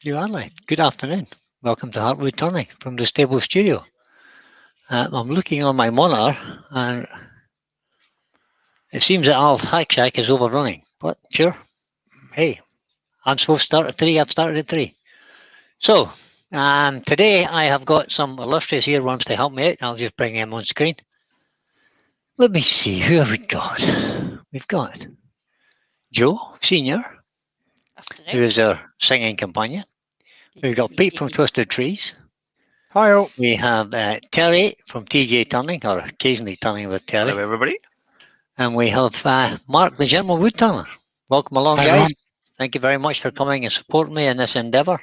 You are live. Good afternoon. Welcome to Woodturning from the stable studio. I'm looking on my monitor and it seems that Al's Hack Shack is overrunning. But sure, hey, I'm supposed to start at 3. I've started at 3. So, today I have got some illustrious earworms to help me out. I'll just bring them on screen. Let me see, who have we got? We've got Joe, Senior, who is our singing companion. We've got Pete from Twisted Trees. Hi all. We have Terry from TJ Turning, or occasionally turning with Terry. Hello, everybody. And we have Mark, the General Woodturner. Welcome along, Hi, guys. everyone. Thank you very much for coming and supporting me in this endeavour.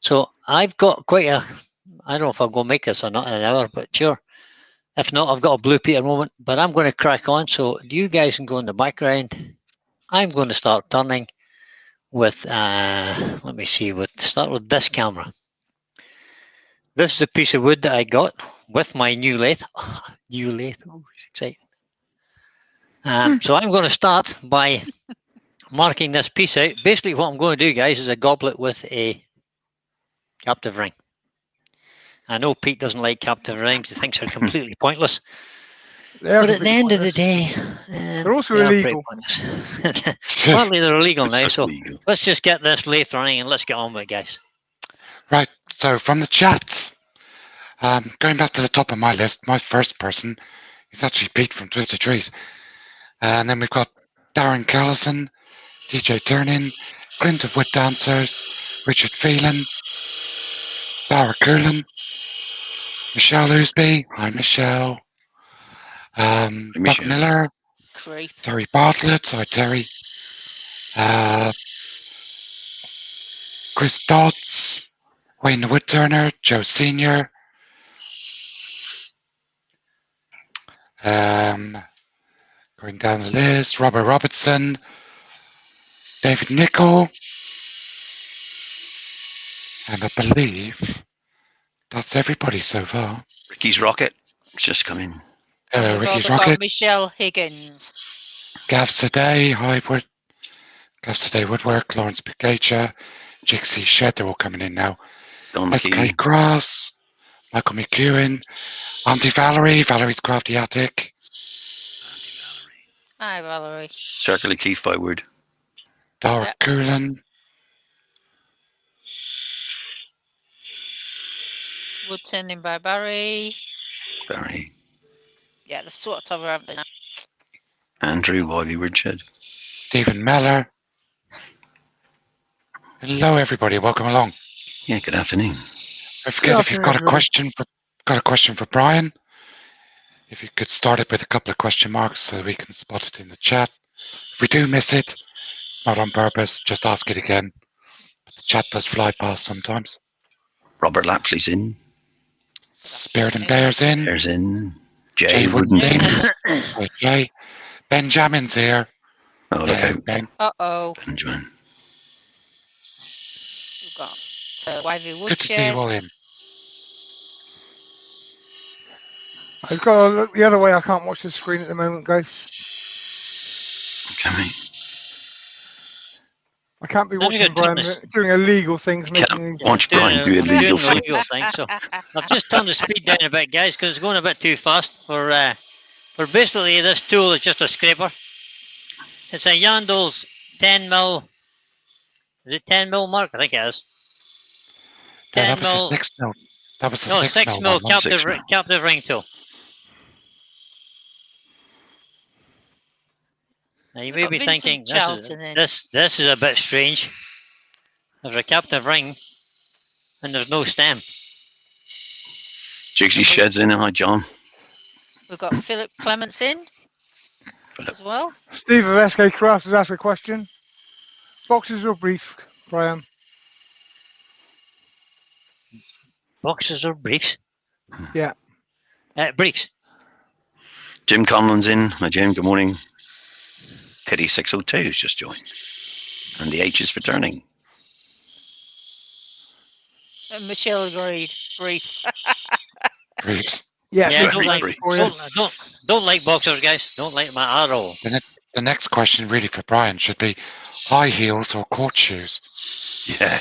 So I've got quite a, I don't know if I'll go make this or not in an hour, but sure. If not, I've got a blue Peter moment, but I'm going to crack on. So you guys can go in the background. I'm going to start turning with, let me see, start with this camera. This is a piece of wood that I got with my new lathe. New lathe, oh, it's exciting. So I'm going to start by marking this piece out. Basically what I'm going to do, guys, is a goblet with a captive ring. I know Pete doesn't like captive rings. He thinks they're completely pointless. But at the end of the day, they're also illegal. Partly they're illegal now, so let's just get this lathe running and let's get on with it, guys. Right, so from the chat, going back to the top of my list, my first person is actually Pete from Twisted Trees. And then we've got Darren Callison, DJ Turning, Clint of Wood Dancers, Richard Phelan, Barra Coolan, Michelle Oosby, hi Michelle, Buck Miller, Terry Bartlett, hi Terry, Chris Dodds, Wayne the Woodturner, Joe Senior, going down the list, Robert Robertson, David Nichol, and I believe that's everybody so far. Ricky's Rocket, it's just come in. Ricky's Rocket. Michelle Higgins. Gav Sadeh, hi Wood. Gav Sadeh Woodwork, Lawrence Bugager, Jixie Shed, they're all coming in now. SK Grass, Michael McEwen, Auntie Valerie, Valerie's Crafty Attic. Hi, Valerie. Circular Keith by Wood. Dara Coolan. Woodturning by Barry. Barry. Yeah, they've sort of haven't they? Andrew, Wivey Woodshed. Stephen Meller. Hello, everybody. Welcome along. Yeah, good afternoon. Don't forget, if you've got a question for Brian, if you could start it with a couple of question marks so we can spot it in the chat. If we do miss it, it's not on purpose. Just ask it again. But the chat does fly past sometimes. Robert Lapsley's in. Spirit and Bear's in. Bear's in. Jay Wooden's in. Jay. Benjamin's here. Oh, look out. Ben. Uh-oh. Benjamin. We've got Wivey Woodshed. Good to see you all in. I've got to look the other way. I can't watch the screen at the moment, guys. Okay. I can't be watching Brian doing illegal things. Watch Brian do illegal things. So I've just turned the speed down a bit, guys, because it's going a bit too fast. For basically, this tool is just a scraper. It's a Yandel's 10mm. Is it 10mm, Mark? I think it is. 10 that was a 6mm. That was a 6mm captive ring tool. Now you may be thinking, this is a bit strange. There's a captive ring and there's no stem. Jixie Shed's in. Hi, John. We've got Philip Clements in as well. Steve of SK Crafts has asked a question. Boxes or briefs, Brian? Boxes or briefs? Yeah. Briefs. Jim Conlon's in. Hi, Jim. Good morning. Kitty 602 has just joined. And the H is for turning. And Michelle agreed. Briefs. Briefs. Yeah, don't like boxers, guys. Don't like them at all. The next question really for Brian should be high heels or court shoes? Yeah.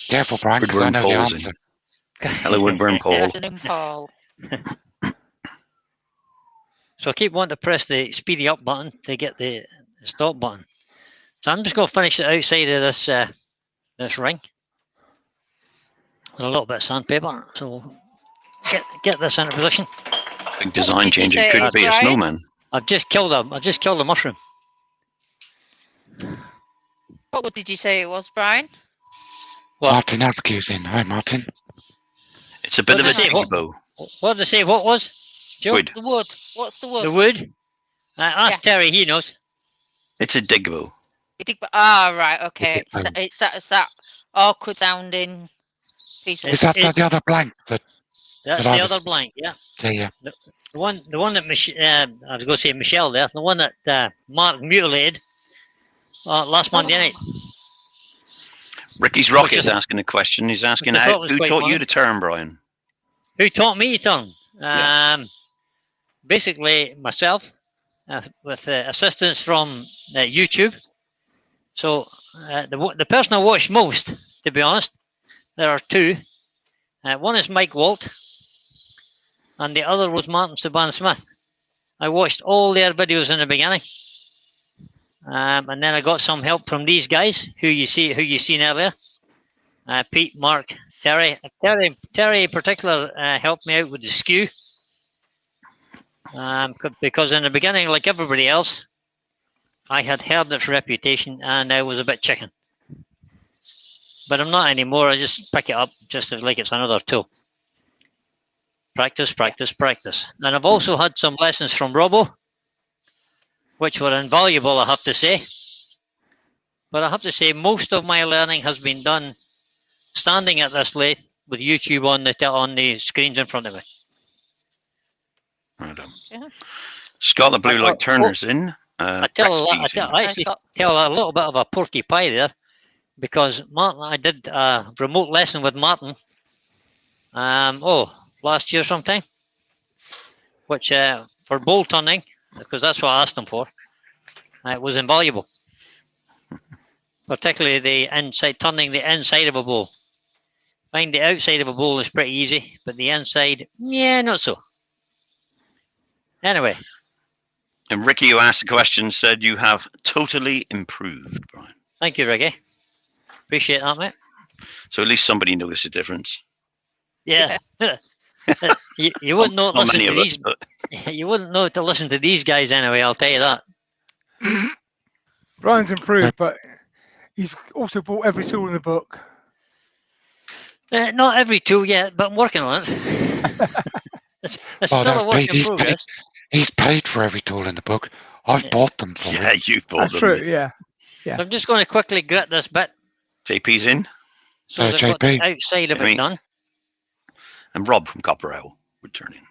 Careful, Brian, because I Woodburn know the Paul's answer. Hello, Woodburn Good Paul. afternoon, Paul. So I keep wanting to press the speedy up button to get the stop button. So I'm just going to finish the outside of this this ring with a little bit of sandpaper. So get this into position. Big design Did you change. It say could it's be a Brian? snowman. I've just killed a mushroom. What wood did you say it was, Brian? What? Martin Askew's in. Hi, Martin. It's a bit What of a did I say? digbo. What did they say? What was? Joe? Wood. The wood. What's the wood? The wood. Ask Terry. He knows. It's a digbo. Right. Okay. It's a- It's that awkward sounding piece of Is that It's- the other blank? That's But the I other was- blank. Yeah. Yeah. The one that I was going to say Michelle there. The one that Mark mutilated last Monday night. Ricky's Rocket Which is asking a question. He's asking, which I thought was who quite taught you funny. to turn, Brian? Who taught me to turn? Yeah. Basically myself, with assistance from YouTube. So the person I watch most, to be honest, there are two. One is Mike Walt, and the other was Martin Saban Smith. I watched all their videos in the beginning, and then I got some help from these guys who you seen earlier. Pete, Mark, Terry in particular helped me out with the skew. Because in the beginning, like everybody else, I had heard its reputation and I was a bit chicken. But I'm not anymore. I just pick it up just as like it's another tool. Practice, practice, practice. And I've also had some lessons from Robbo, which were invaluable, I have to say. But I have to say, most of my learning has been done standing at this lathe with YouTube on the screens in front of me. Right on. Yeah. Scott the Blue I- Light Turner's in. I tell a lot. Rex B's in. I actually tell a little bit of a porky pie there, because Martin, I did a remote lesson with Martin. Last year sometime, which for bowl turning, because that's what I asked him for. It was invaluable, particularly the inside, turning the inside of a bowl. Find the outside of a bowl is pretty easy, but the inside, yeah, not so. Anyway, And Ricky, who asked the question, said you have totally improved, Brian. thank you, Ricky. Appreciate that, mate. So at least somebody noticed a difference. Yeah. you wouldn't know to Not listen many to of us, these. but You wouldn't know to listen to these guys anyway. I'll tell you that. Brian's improved, but he's also bought every tool in the book. Not every tool yet, but I'm working on it. it's Well, still a no, work in he's progress. He's paid for every tool in the book. I've Yeah. bought them for yeah, him. you bought That's them. true, yeah. I'm just going to quickly grit this bit JP's in, so that I've got JP. the outside of I mean- it done. and Rob from Copper Owl Woodturning.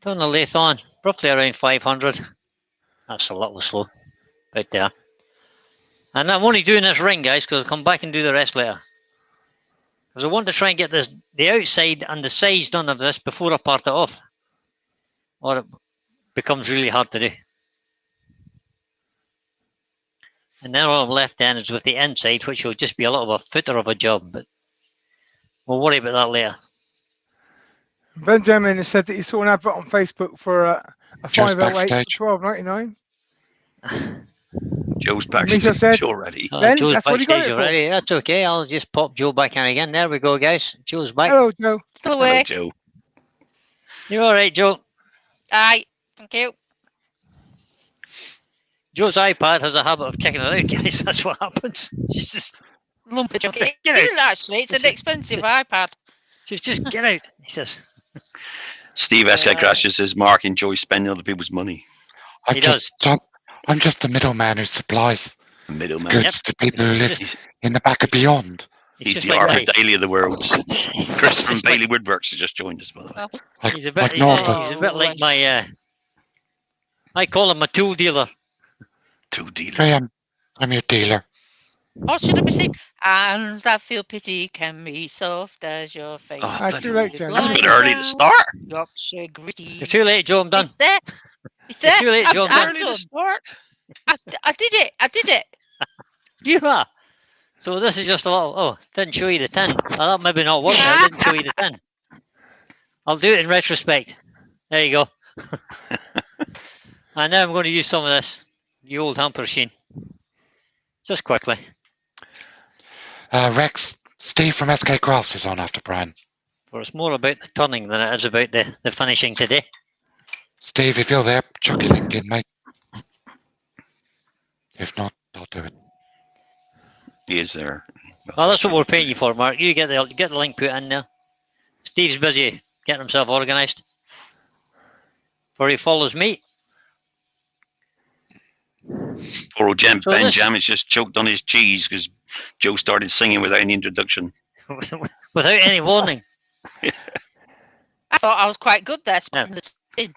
Turn the lathe on, roughly around 500. That's a little slow, right there. And I'm only doing this ring, guys, because I'll come back and do the rest later. Because I want to try and get the outside and the sides done of this before I part it off, or it becomes really hard to do. And then all I'm left then is with the inside, which will just be a little bit of a footer of a job, but we'll worry about that later. Benjamin has said that he saw an advert on Facebook for a Joe's 508 backstage. for $12.99. Joe's Misha backstage said- already. Ben, Joe's that's what you got backstage it for. already. That's okay. I'll just pop Joe back in again. There we go, guys. Joe's back. Hello, Joe. Still Hello, awake. Joe. You're all right, Joe. Aye. Thank you. Joe's iPad has a habit of kicking it out, guys. That's what happens. She's just, Lump of junk. It Get out. isn't actually. It's an expensive iPad. she's just get out. He says Steve SK Crashes says Mark enjoys spending other people's money. He does. I'm just the middleman who supplies The middleman. goods to people who live He's in the back of beyond. He's just the like Arthur me. Daly of the world. Chris from Just like- Bailey Woodworks has just joined us, by the way. Like, He's a bit. like He's, Norfolk. he's a bit like my. I call him a tool dealer. Two dealers. Hey, I'm your dealer. Or should it be seen? Hands that feel pity can be soft as your face. Oh, That's too late, Joe. That's a bit early to start. Yorkshire gritty. You're too late, Joe. I'm done. It's there. It's You're there. too late, Joe, I'm I'm Early to done. start. I did it. I did it. You are. So this is just a little. Oh, didn't show you the tin. Well, that maybe not work. I didn't show you the tin. I'll do it in retrospect. There you go. And now I'm going to use some of this, the old hamper machine. Just quickly. Rex, Steve from SK Crafts is on after Brian. For it's more about the turning than it is about the finishing today. Steve, if you're there, chuck your link in, mate. If not, I'll do it. He is there. Well, that's what we're paying you for, Mark. You get the link put in there. Steve's busy getting himself organised. For he follows me. Poor old So Ben this- Jam is just choked on his cheese because Joe started singing without any introduction. Without any warning. I thought I was quite good there, spotting the tin.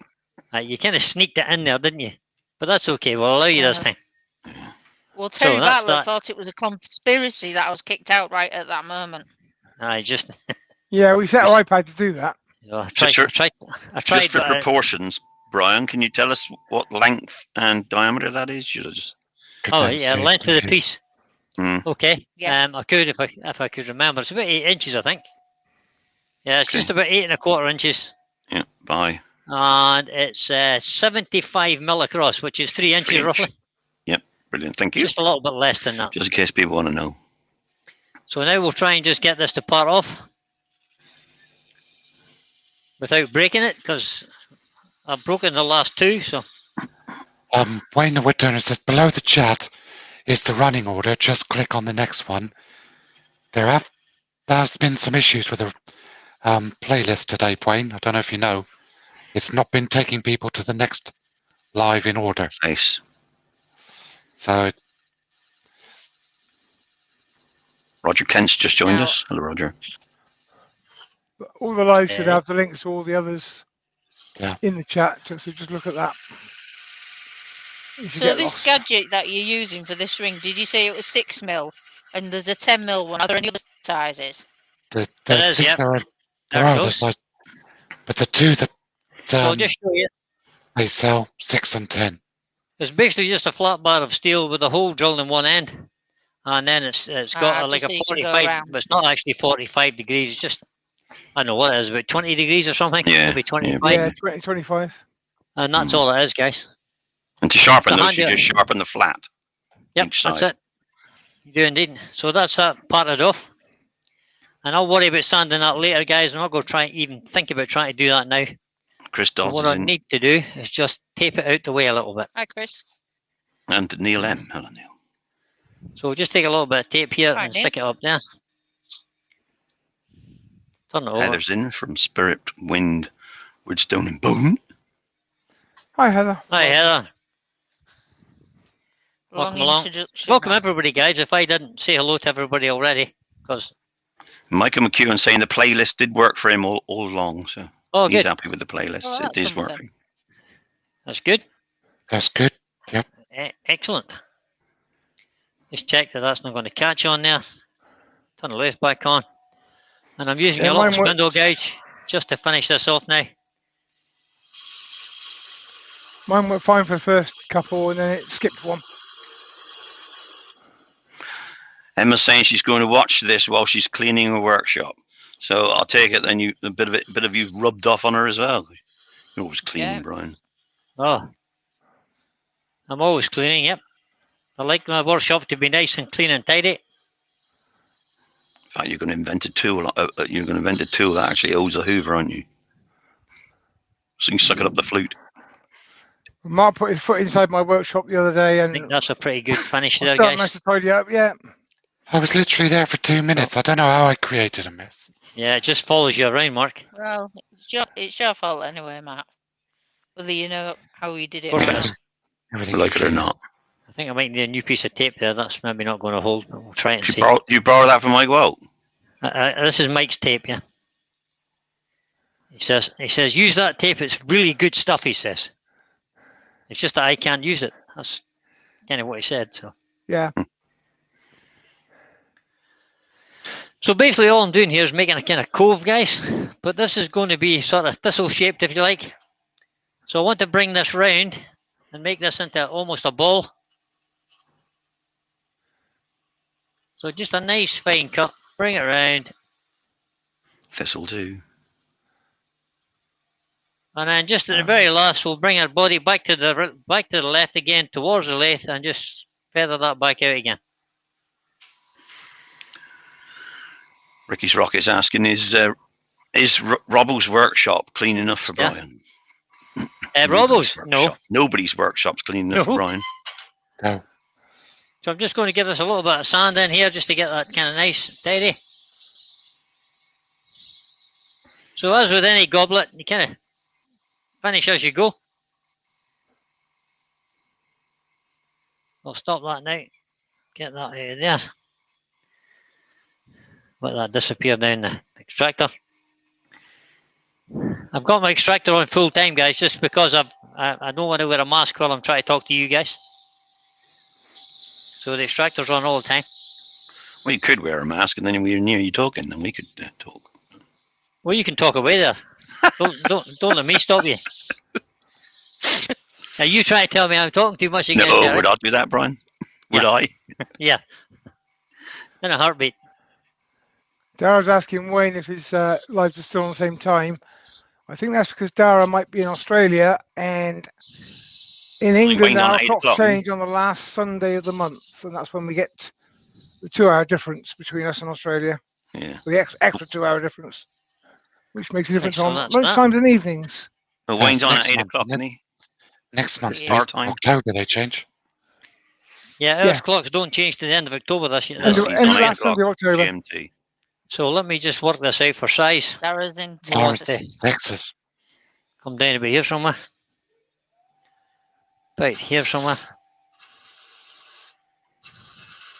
You kind of sneaked it in there, didn't you? But that's okay. We'll allow you this time. Well, Terry So that's Bartlett that. thought it was a conspiracy that I was kicked out right at that moment. I just. Yeah, we set our iPad to do that. I Just tried. Just for but, proportions, Brian, can you tell us what length and diameter that is? Should I just... Good oh man, yeah, Steve. length of the Okay. piece. Mm. Okay. Yeah. I could if I could remember. It's about 8 inches, I think. Yeah, it's Okay. just about 8 1/4 inches, Yeah, bye. and it's 75 mil across, which is 3 inches 3 inch. roughly. Brilliant, thank you. Just a little bit less than that. Just in case people want to know. So now we'll try and just get this to part off without breaking it, because I've broken the last two. So Wayne the Woodturner says below the chat is the running order. Just click on the next one. There's been some issues with the playlist today, Wayne. I don't know if you know. It's not been taking people to the next live in order. Nice. So Roger Kent's just joined Now- us. Hello, Roger. But all the lives should Yeah. have the links to all the others Yeah. in the chat. So just look at that. If you So get this lost. gadget that you're using for this ring, did you say it was 6 mil? And there's a 10 mil one. Are there any other sizes? There is, yep. there There are it other goes. sizes, but the two that So I'll just show you. they sell 6 and 10. It's basically just a flat bar of steel with a hole drilled in one end, and then it's got like just a so you can go 45, around. but it's not actually 45 degrees. It's just, I don't know what it is, about 20 degrees or something. Yeah, Maybe yeah. 25, Yeah, 2025. and that's all it is, guys. And to sharpen The those, you hand- just sharpen the flat. Yep, Each that's side. it. You do indeed. So that's that parted off. And I'll worry about sanding that later, guys. I'm not going to even think about trying to do that now. Chris But Dodds what is I in. need to do is just tape it out the way a little bit. Hi, Chris. And Neil M. Hello, Neil. So we'll just take a little bit of tape here Right, and Neil. stick it up there. Turn it over. Heather's in from Spirit, Wind, Woodstone and Bone. Hi, Heather. Hi, Heather. Long Welcome along. introduction. Welcome, man. everybody, guys. If I didn't say hello to everybody already, because, Michael McEwen saying the playlist did work for him all along. So oh, he's good. happy with the playlist. Oh, It that's is something. working. That's good. That's good. Excellent. Just check that that's not going to catch on there. Turn the lathe back on. And I'm using Yeah, a little mine works. spindle gauge just to finish this off now. Mine went fine for the first couple, and then it skipped one. Emma's saying she's going to watch this while she's cleaning her workshop. So I'll take it then a bit of you rubbed off on her as well. You're always cleaning, Yeah. Brian. Oh, I'm always cleaning, yep. I like my workshop to be nice and clean and tidy. In fact, you're going to invent a tool. You're going to invent a tool that actually owns a Hoover, aren't you? So you can suck it up the flute. Mark put his foot inside my workshop the other day, I and think that's a pretty good finish I'm there, starting guys. to tidy up. Yeah, I was literally there for 2 minutes. I don't know how I created a mess. Yeah, it just follows you around, Mark. Well, it's your fault anyway, Matt. Whether you know how you did it Of or course it not. is. Everything Like it or not. I think I might need a new piece of tape there. That's maybe not going to hold, but we'll try it and see. You borrow that from Mike Walt? This is Mike's tape, yeah. He says, use that tape. It's really good stuff, he says. It's just that I can't use it. That's kind of what he said. yeah. So basically all I'm doing here is making a kind of cove, guys. But this is going to be sort of thistle shaped, if you like. So I want to bring this round and make this into almost a ball. So just a nice fine cut. Bring it round, This'll do. and then just at the very last, we'll bring our body back to the left again, towards the lathe, and just feather that back out again. Ricky's Rocket's asking, is Robbo's workshop clean enough for Yeah. Brian? Robbo's? No. Workshop. Nobody's workshop's clean enough No. for Brian. No. So I'm just going to give us a little bit of sand in here just to get that kind of nice, tidy. So as with any goblet, you kind of finish as you go. I'll stop that now. Get that out of there. Let that disappear down the extractor. I've got my extractor on full time, guys, just because I don't want to wear a mask while I'm trying to talk to you guys. So the extractor's on all the time. Well, you could wear a mask, and then we're near you talking, and we could talk. Well, you can talk away there. Don't let me stop you. Now you try to tell me I'm talking too much again. No, Derek. would I do that, Brian? Would Yeah. I? Yeah. In a heartbeat. Dara's asking Wayne if his lives are still on the same time. I think that's because Dara might be in Australia, and in England Wayne's on our 8 clocks o'clock, change on the last Sunday of the month, and that's when we get the 2-hour difference between us and Australia. Yeah. So the extra 2-hour difference, which makes a difference So on that's that. lunchtimes and evenings. Well, Wayne's on next at 8 month, o'clock, isn't isn't he? Next month's Yeah. date, Part-time. October, they change. Yeah, Earth's Yeah. clocks don't change to the end of October this year. End He's of, on end of 8 that o'clock Sunday, October. GMT. So let me just work this out for size. Dara's in Sorry. Texas. Texas. Come down about here somewhere. Right, here somewhere.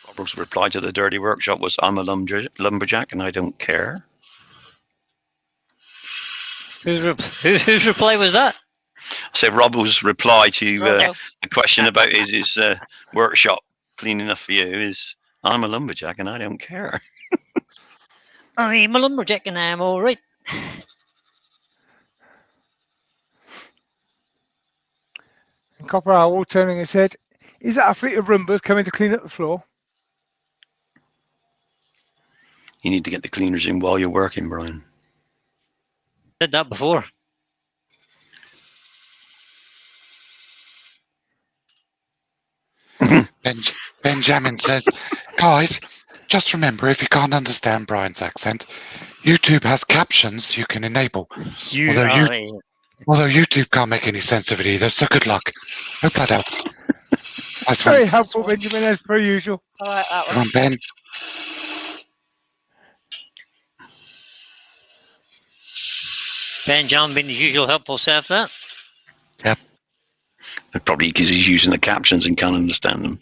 Robbo's reply to the dirty workshop was, I'm a lumberjack and I don't care. Whose reply was that? I said Robbo's reply to Robbo. the question about is his workshop clean enough for you is, I'm a lumberjack and I don't care. I'm a lumberjack and I'm all right. And Copper Owl Woodturning has said, is that a fleet of Roombas coming to clean up the floor? You need to get the cleaners in while you're working, Brian. Did that before. Benjamin says, guys, just remember, if you can't understand Brian's accent, YouTube has captions you can enable. You Although are Although YouTube can't make any sense of it either, so good luck. Hope that helps. Nice Very one. helpful, Benjamin, as per usual. I like that Come one. on, Ben. Benjamin being his usual helpful self, that. Probably because he's using the captions and can't understand them.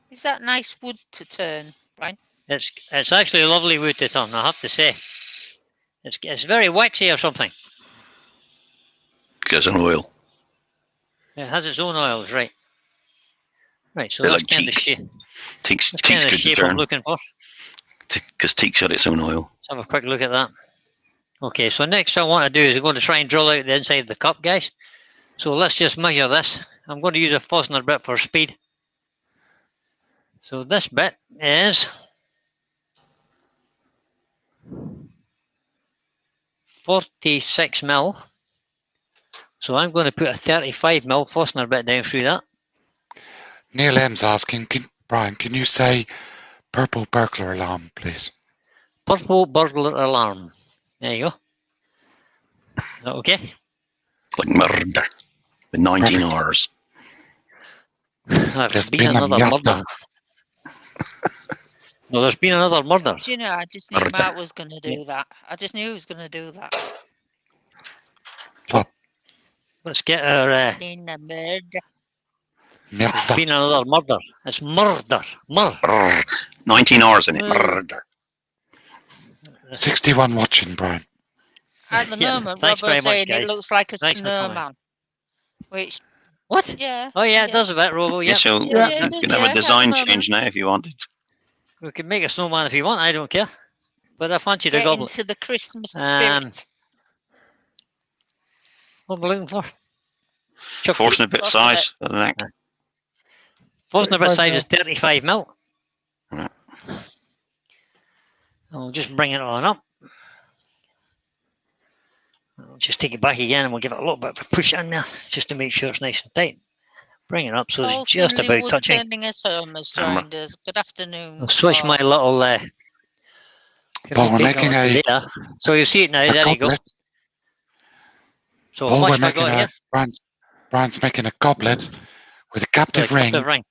Is that nice wood to turn, Brian? It's actually a lovely wood to turn, I have to say. It's very waxy or something. Because of oil. It has its own oils, right? Right, so Bit that's like kind of the teak. shape. Teak's That's kind of the good to shape I'm turn. looking for. Because teak's got its own oil. Let's have a quick look at that. Okay, so next I want to do is I'm going to try and drill out the inside of the cup, guys. So let's just measure this. I'm going to use a Fosner bit for speed. So this bit is 46 mil. So I'm going to put a 35 mil Fosner bit down through that. Neil M's asking, Brian, can you say purple burglar alarm, please? Purple burglar alarm. There you go. Is that okay? Like murder. With 19 Perfect. R's. There's There's been been a another murder. murder. No, there's been another murder. Do you know, I just knew Murder. Matt was going to do that. I just knew he was going to do that. Let's get our. In a murder. There's Murder. been another murder. It's murder. Brr. 19 R's in it. Mm. Murder. 61 watching, Brian. At the Yeah, moment, thanks very Robbo's much, saying guys. it looks like a Thanks for coming. snowman. Which, What? yeah. Oh yeah, it does a bit, Robo. Yeah, Yeah, so Yeah. it you does, can have yeah, a design at the change moment. now if you wanted. we can make a snowman if you want. I don't care. But I fancy the Get goblet. into the Christmas Um, spirit. What am I looking for? Chuck Forcing a bit Forcing a size of the neck. Forcing a bit 35 size mil. is 35 mil. Right. I'll just bring it on up. I'll just take it back again and we'll give it a little bit of a push in there just to make sure it's nice and tight. Bring it up so Paul it's just Finley about touching. Woodturning at home has Camera. joined us. Good afternoon. I'll switch my Paul. little. Paul, we're making a So you see it now. There you go. goblet. So Paul, how we're much have I making got here? Brian's making a goblet with a captive With a ring captive ring.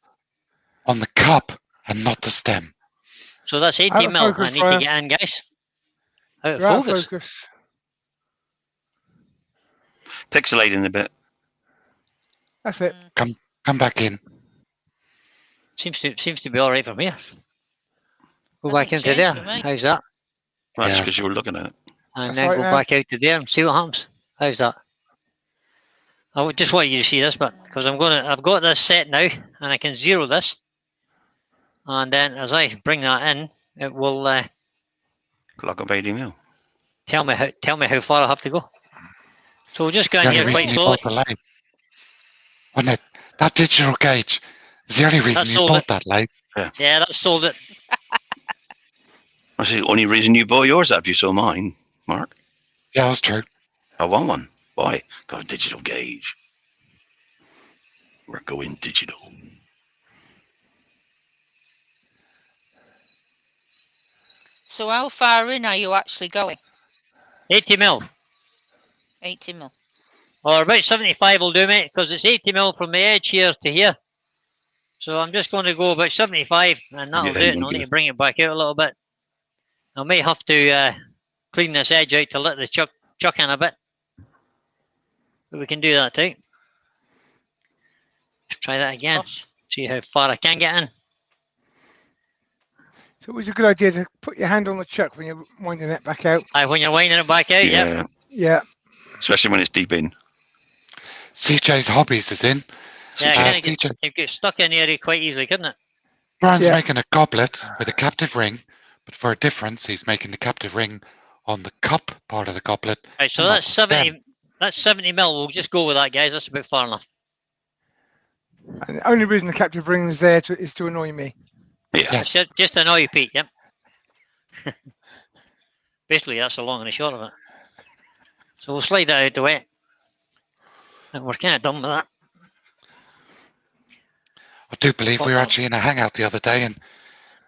on the cup and not the stem. So that's Out 80 of mil. focus, I need Brian. to get in, guys. Out of You're out of focus. focus. Pixelating a bit. That's it. Come back in. Seems to be all right from here. Go Hasn't back into changed there. for me. How's that? That's Yeah. because you were looking at it. And That's then right go now. back out to there and see what happens. How's that? I would just want you to see this bit because I've got this set now and I can zero this. And then as I bring that in, it will Clock up 80 mil. tell me how far I have to go. So we'll just go The in only here quite reason you slowly. bought the lathe, wasn't it? That digital gauge was the only reason you sold bought it. that lathe. Yeah, that sold it. That's the only reason you bought yours after you saw mine, Mark. Yeah, that's true. I want one. Why? Got a digital gauge. We're going digital. So how far in are you actually going? 80 mil. 80 mil. Or about 75 will do, mate, because it's 80 mil from the edge here to here. So I'm just going to go about 75 and that'll Yeah, do it. And you'll I'll do need it. to bring it back out a little bit. I may have to clean this edge out to let the chuck in a bit. But we can do that too. Let's try that again. Gosh. See how far I can get in. So it was a good idea to put your hand on the chuck when you're winding it back out. When you're winding it back out, Yeah. yep. Yeah. Especially when it's deep in. CJ's hobbies is in. Yeah, CJ. kind of CJ. get stuck in here quite easily, couldn't it? Brian's Yeah. making a goblet with a captive ring, but for a difference, he's making the captive ring on the cup part of the goblet. Right, so and not that's the stem. 70. That's 70 mil. We'll just go with that, guys. That's about far enough. And the only reason the captive ring is there is to annoy me. Yeah. Yes. Just annoy you, Pete. Yep. Basically, that's the long and the short of it. So we'll slide that out the way. And we're kind of done with that. I do believe we were actually in a hangout the other day, and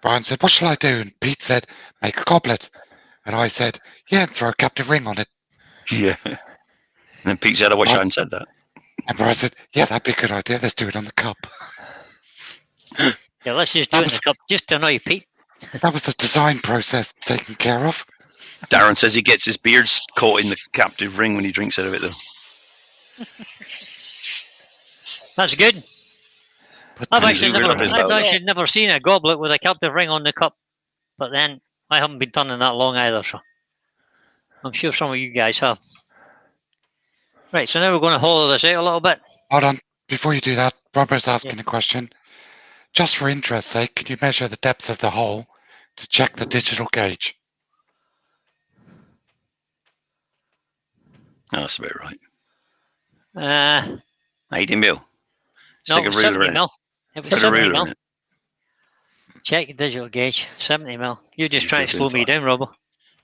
Brian said, "What shall I do?" And Pete said, "Make a goblet." And I said, "Yeah, and throw a captive ring on it." Yeah. And then Pete said, I wish I hadn't said that. And Brian said, "Yeah, that'd be a good idea. Let's do it on the cup." Yeah, let's just do it in the cup just to annoy you, Pete. That was the design process taken care of. Darren says he gets his beard caught in the captive ring when he drinks out of it, though. That's good. But I've then- actually do realise that. never, never seen a goblet with a captive ring on the cup. But then I haven't been turning that long either, so I'm sure some of you guys have. Right, so now we're going to hollow this out a little bit. Hold on. Before you do that, Robert's asking a question. Just for interest's sake, can you measure the depth of the hole to check the digital gauge? Oh, that's about right. 80 mil. No, Stick a ruler 70 in it. mil. It was Put a 70 ruler mil. in it. Check the digital gauge, 70 mil. You're just You trying to could slow do me fine. down, Robbo.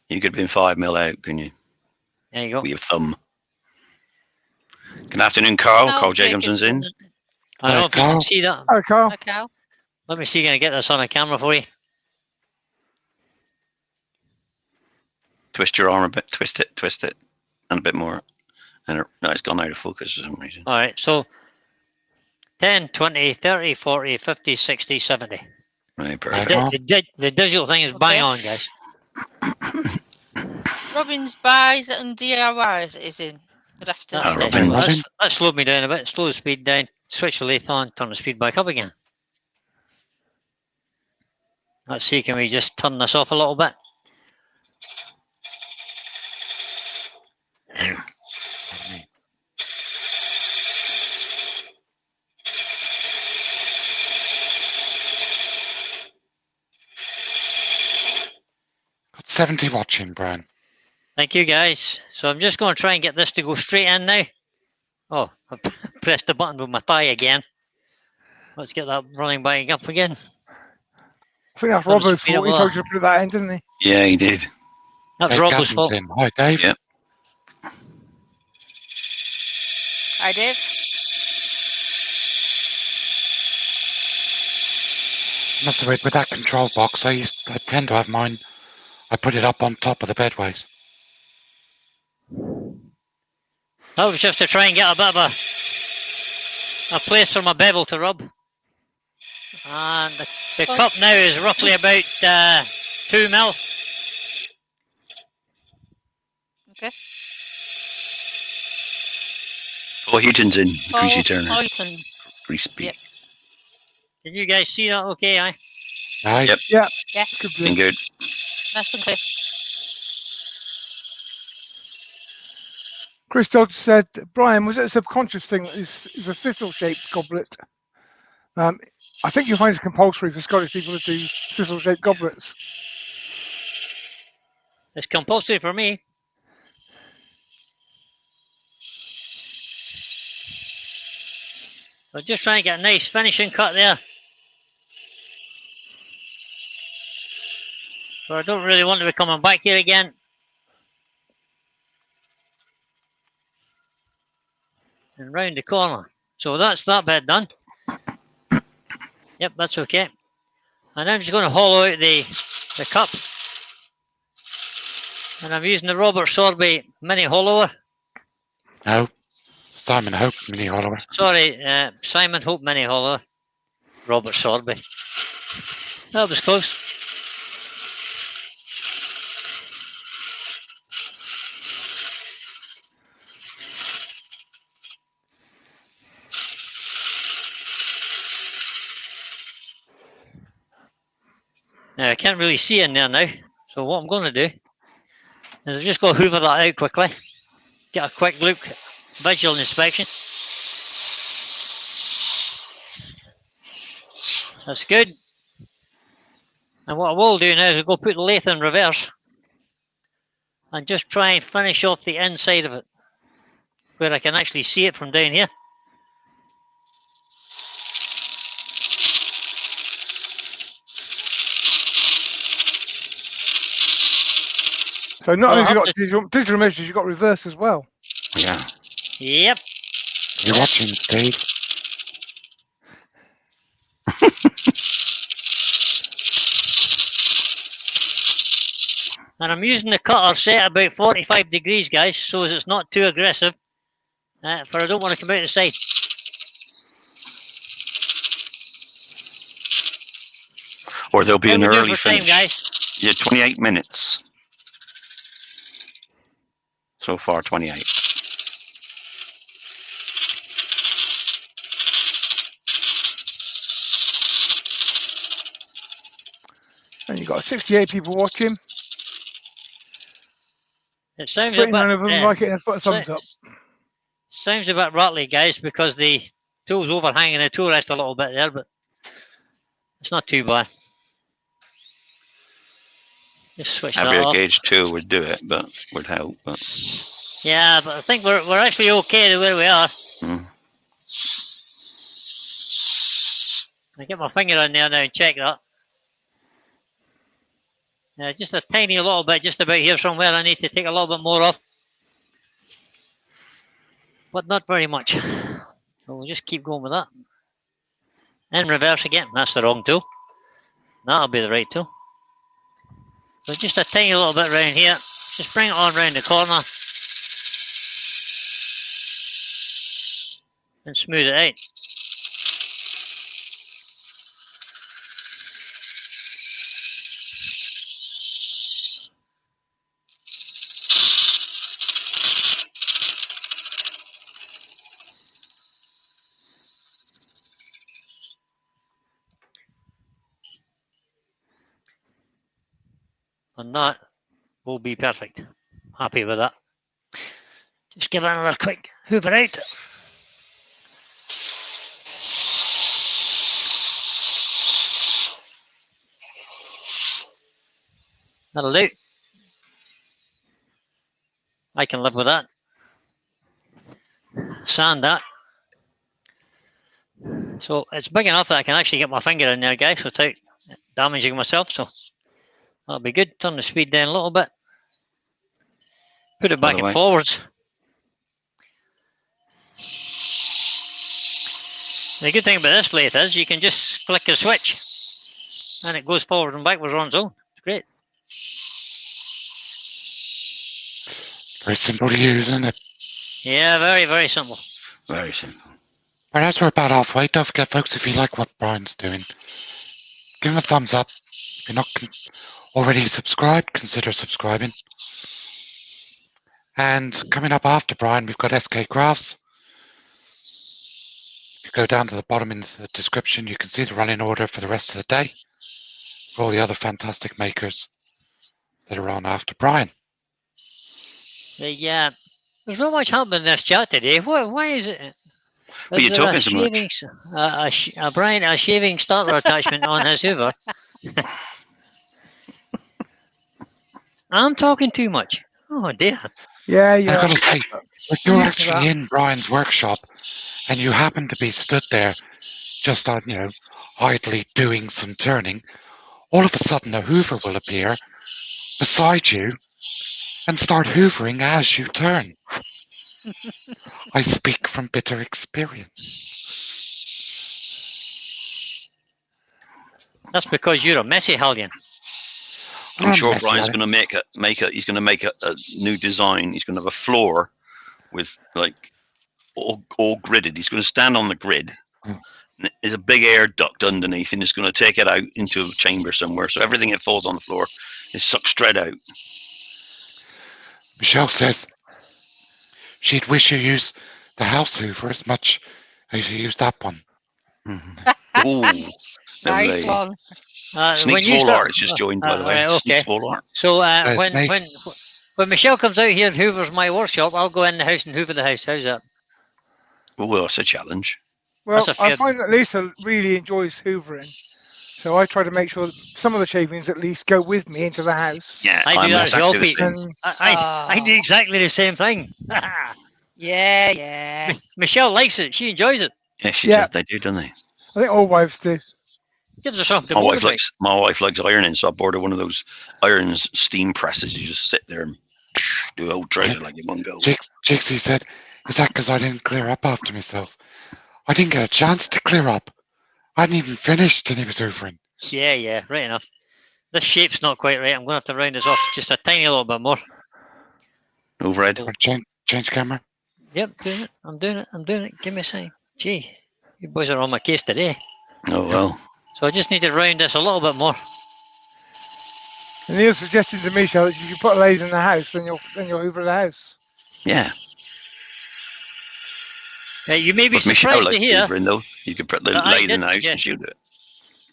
You could have been 5 mil out, couldn't you? There you go. With your thumb. Good afternoon, Carl. Carl Carl Jacobson's in. I don't know if you Carl. can see that. Oh, Carl. Hi, Carl. Let me see, can I get this on a camera for you? Twist your arm a bit. Twist it. And a bit more. And no, it's gone out of focus for some reason. All right, so 10, 20, 30, 40, 50, 60, 70. Right, perfect. Right. The digital thing is bang on, guys. Robin's buys and DIYs is in. Good afternoon. Hello, Robin. That slowed me down a bit. Slow the speed down. Switch the lathe on. Turn the speed back up again. Let's see. Can we just turn this off a little bit? Got 70 watching, Brian. Thank you, guys. So I'm just going to try and get this to go straight in now. Oh, I pressed the button with my thigh again. Let's get that running back up again. I think that's From the Robbo's speed fault. of He told you to put that in, didn't he? Yeah, he did. That's Dave Robbo's Gatton's fault. in. Hi, Dave. Yep. I did. Must have with that control box. I tend to have mine. I put it up on top of the bedways. That was just to try and get a bit of a place for my bevel to rub. And the cup now is roughly about 2 mil. Okay. Oh, Heaton's in. Greasy Turner. Poison. Grease beat. Yep. Can you guys see that okay, aye? Aye. Yep. Yeah. Yeah. Good Been blue. good. Nice and clear. Chris Dodge said, Brian, was it a subconscious thing that is a thistle-shaped goblet? I think you'll find it's compulsory for Scottish people to do thistle-shaped goblets. It's compulsory for me. I'm just trying to get a nice finishing cut there. But I don't really want to be coming back here again. And round the corner. So that's that bit done. Yep, that's okay. And I'm just going to hollow out the cup. And I'm using the Robert Sorby mini hollower. No. Simon Hope mini hollower. Sorry, Simon Hope mini hollower. Robert Sorby. That was close. Now, I can't really see in there now. So what I'm going to do is I'm just going to hoover that out quickly. Get a quick look, visual inspection. That's good. And what I will do now is I'll go put the lathe in reverse and just try and finish off the inside of it where I can actually see it from down here. So not Well, only have you I'll got digital measures, you've got reverse as well. Yeah. Yep. You're watching, Steve. And I'm using the cutter set about 45 degrees, guys, so as it's not too aggressive. For I don't want to come out the side. Or there'll be How an we doing early for time, finish. guys? Yeah, 28 minutes. So far, 28. And you've got 68 people watching. It sounds a 29 bit, of them like it and put a thumbs up. sounds a bit rattly, guys, because the tool's overhanging the tool rest a little bit there, but it's not too bad. Just switch that Maybe a off. gauge 2 would do it, but would help. But Yeah, but I think we're actually okay the way we are. I get my finger on there now and check that. Just a tiny little bit, just about here somewhere. I need to take a little bit more off, but not very much. So we'll just keep going with that. In reverse again. That's the wrong tool. That'll be the right tool. So just a tiny little bit round here. Just bring it on round the corner and smooth it out. And that will be perfect. Happy with that. Just give it another quick hoover out. That'll do. I can live with that. sand that. So it's big enough that I can actually get my finger in there, guys, without damaging myself. So that'll be good. Turn the speed down a little bit. Put it back Other and way. forwards. The good thing about this lathe is you can just flick a switch and it goes forward and backwards on its own. It's great. Very simple to use, isn't it? Yeah, very, very simple. Very simple. Right, as we're about halfway, don't forget, folks, if you like what Brian's doing, give him a thumbs up. If you're not already subscribed, consider subscribing. And coming up after Brian, we've got SK Graphs. If you go down to the bottom in the description, you can see the running order for the rest of the day for all the other fantastic makers that are on after Brian. There's not much happening in this chat today. Why is it? But you're Is there talking so much. Brian, a shaving starter attachment on his Hoover. I'm talking too much. Oh dear. Yeah, I've yeah. got to say, if you're Used to actually that. in Brian's workshop and you happen to be stood there just on, idly doing some turning, all of a sudden the Hoover will appear beside you and start hoovering as you turn. I speak from bitter experience. That's because you're a messy hellion. I'm sure messy, Brian's Alex. going to he's going to make a new design. He's going to have a floor with like all gridded. He's going to stand on the grid. There's a big air duct underneath, and it's going to take it out into a chamber somewhere. So everything that falls on the floor is sucked straight out. Michelle says she'd wish you used the house Hoover as much as you used that one. Ooh, Nice lovely. one. Sneaks Wall Art has just joined, by the way. Right, okay. Sneaks Wall Art. So Snake. when Michelle comes out here and hoovers my workshop, I'll go in the house and hoover the house. How's that? Oh, well, that's a challenge. Well, That's a I fair- find that Lisa really enjoys hoovering, so I try to make sure that some of the shavings at least go with me into the house. Yeah, I do I'm that as well, exactly the Pete. same. And I do exactly the same thing. Yeah, yeah. Michelle likes it. She enjoys it. Yeah, she Yeah. does. They do, don't they? I think all wives do. Gives her something to My wife motivate. likes ironing, so I bought her one of those irons steam presses. You just sit there and do a whole treasure like in one go. Jixie said, is that because I didn't clear up after myself? I didn't get a chance to clear up. I hadn't even finished and he was hoovering. Yeah, right enough. This shape's not quite right. I'm going to have to round this off just a tiny little bit more. Overhead. Want to change camera? Yep, doing it. I'm doing it. Give me a sign. Gee, you boys are on my case today. Oh, well. So I just need to round this a little bit more. And Neil suggested to me, Michelle, that you put a lathe in the house, then you'll hoover the house. Yeah. You may be But Michelle surprised to likes hear. hoovering, though. You could put the I lathe did in the house suggest- and she'll do it.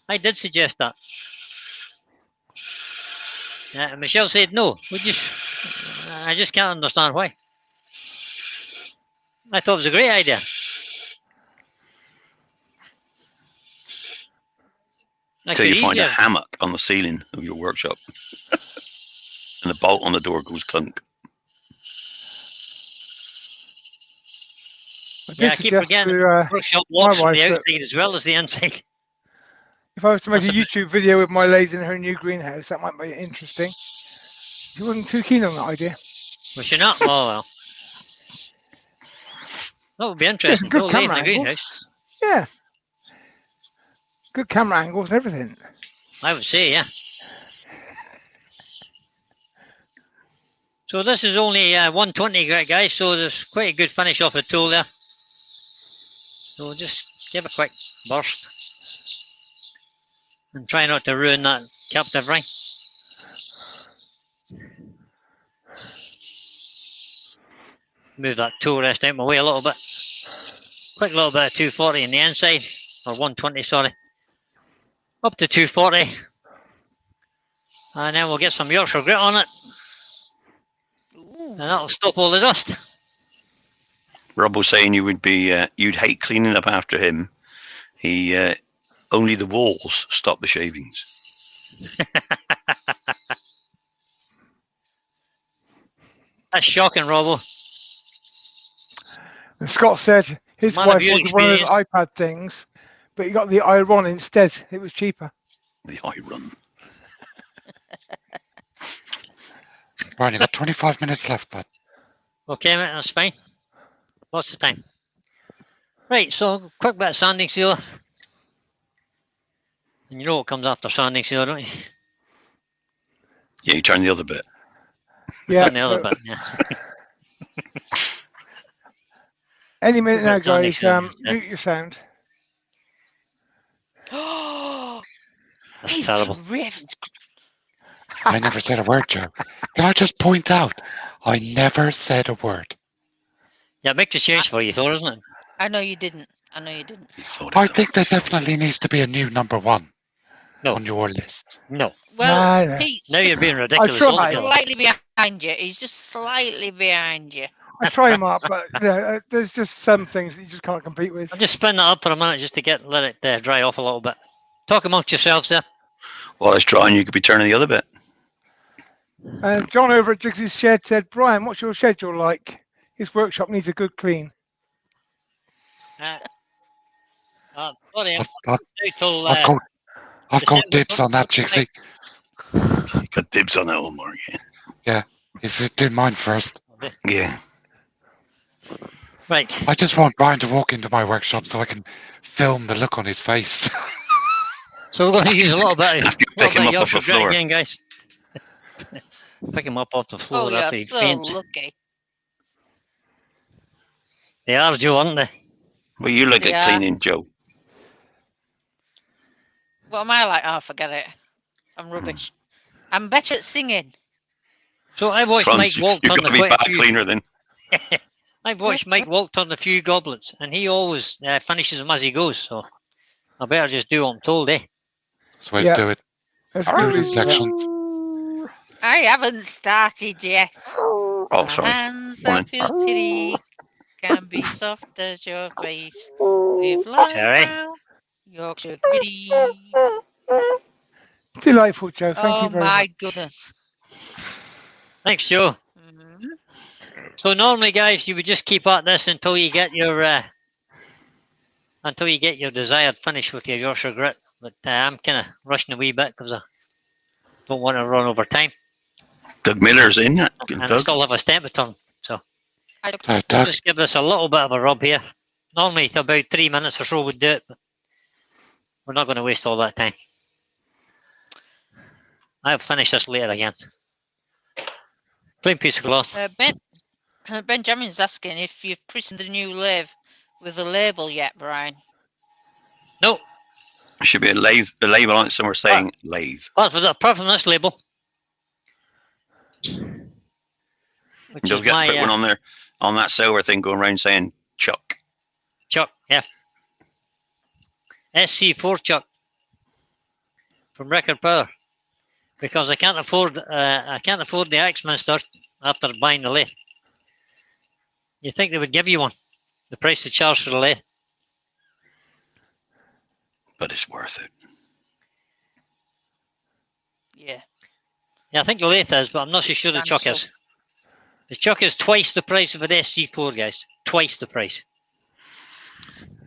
I did suggest that. Michelle said no. I just can't understand why. I thought it was a great idea. Until you find a hammock on the ceiling of your workshop. And the bolt on the door goes clunk. I Yeah, did I keep suggest forgetting to, workshop locks from wife the that- outside as well as the inside. if I was to make a That's a bit- YouTube video with my lathe in her new greenhouse, that might be interesting. She wasn't too keen on that idea. Was she not? Oh well. That would be interesting. good Go lay in camera the angles. greenhouse. Yeah. Good camera angles and everything. I would say, yeah. So this is only 120 guys, so there's quite a good finish off the tool there. So just give a quick burst. And try not to ruin that captive ring. Move that tool rest out my way a little bit. Quick little bit of 240 on the inside, or 120, sorry. Up to 240. And then we'll get some Yorkshire grit on it. And that'll stop all the dust. Rob was saying you would be, you'd hate cleaning up after him. He, only the walls stop the shavings. That's shocking, Robbo. And Scott said his Man of wife your wanted one of those experience. iPad things, but he got the iRon instead. It was cheaper. The eye run. Brian, you got 25 minutes left, bud. Okay, mate, that's fine. What's the time? Right, so quick bit of sanding sealer. And you know what comes after sanding sealer, don't you? Yeah, you turn the other bit. Yeah. Turn the other so bit, yeah. any minute now, That's sanding guys. sealer, yeah. Mute your sound. That's He's terrible. Ravens. I never said a word, Joe. Can I just point out? I never said a word. Yeah, it makes a change for you, though, doesn't it? I know you didn't. I know you didn't. You thought I it think there over. definitely needs to be a new number one No. on your list. No. Well, No. Pete's Now you're just being ridiculous tried. altogether. slightly behind you. He's just slightly behind you. I try him up, but there's just some things that you just can't compete with. I'll just spin that up for a minute just to let it dry off a little bit. Talk amongst yourselves there. While it's drying, you could be turning the other bit. And John over at Jiggsy's shed said, Brian, what's your schedule like? His workshop needs a good clean. Sorry, I'm I've till I've got December dibs on that, 25th. Jigsy. You got dibs on that one, Mark. He's doing mine first. Yeah. Right. I just want Brian to walk into my workshop so I can film the look on his face. So we're going to use a little bit of After you pick him up off the Yorkshire grit floor. again, guys. Pick him up off the floor Oh, you're after he so faints. lucky. They are, Joe, aren't they? Well, you look Yeah. at cleaning, Joe. What am I like? Oh, forget it. I'm rubbish. I'm better at singing. So I've watched Franz, Mike Walt you've turn got to be quite bad a few. cleaner then. I've watched Mike Walt turn a few goblets, and he always finishes them as he goes. So I better just do what I'm told, eh? That's the way Yeah. to do it. That's Do good. it in sections. I haven't started yet. Oh, My sorry. hands Morning. that feel pity can be soft as your face. With light Terry. brown Yorkshire gritty. Delightful, Joe. Thank Oh you very my much. goodness. Thanks, Joe. Mhm. So normally, guys, you would just keep at this until you get your desired finish with your Yorkshire grit. But I'm kind of rushing a wee bit because I don't want to run over time, Doug Miller's in it. and I Doug. still have a stamp to turn. So I don't- we'll Doug, just give this a little bit of a rub here. Normally, it's about 3 minutes or so would do it, but we're not going to waste all that time. I'll finish this later again. Plain piece of cloth. Benjamin's asking if you've christened the new lathe with a label yet, Brian. No, There should be a label on it somewhere saying lathe. apart from this label, which You'll is get put one my on there on that silver thing going around saying Chuck. Chuck, yeah. SC4 Chuck from Record Power, because I can't afford the Axminster after buying the lathe. You think they would give you one? The price they charge for the lathe. But it's worth it. Yeah. Yeah, I think the lathe is, but I'm not so sure the Chuck is. The Chuck is twice the price of an SC4, guys. Twice the price.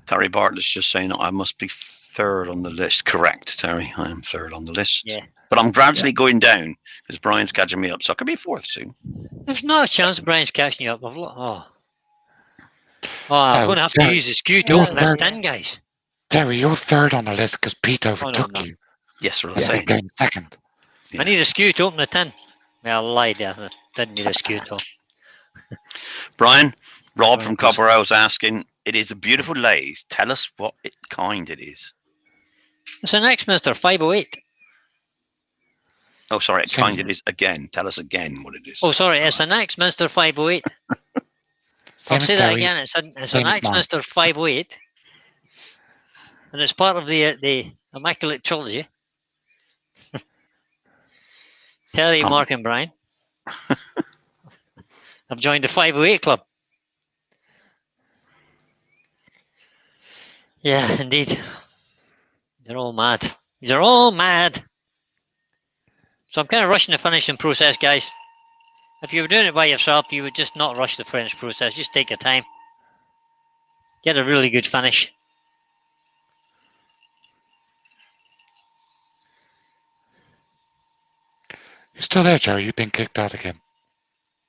Terry Bartlett's just saying I must be third on the list. Correct, Terry. I am third on the list. Yeah. But I'm gradually going down because Brian's catching me up, so I could be fourth soon. There's not a chance Brian's catching you up. I'm going to have to use the skew to You're open this third. tin, guys. Terry, you're third on the list because Pete overtook no. you. Yes, what I'm Yeah, saying. came second. Yeah. I need a skew to open the tin. Well, I lied there. I didn't need a skew to. Brian, Rob Right, from yes. Copper House asking, it is a beautiful lathe. Tell us what kind it is. It's an Axminster 508. Oh, sorry, what Same kind as- it is again. Tell us again what it is. Oh, sorry, it's an Axminster 508. Same I'll as say that Terry. again. It's an Same as mine. Axminster 508. And it's part of the Immaculate Trilogy. Terry, Mark, and Brian. I've joined the 508 club. Yeah, indeed. They're all mad. They're all mad. So I'm kind of rushing the finishing process, guys. If you were doing it by yourself, you would just not rush the French process. Just take your time. get a really good finish. You still there, Joe? You've been kicked out again.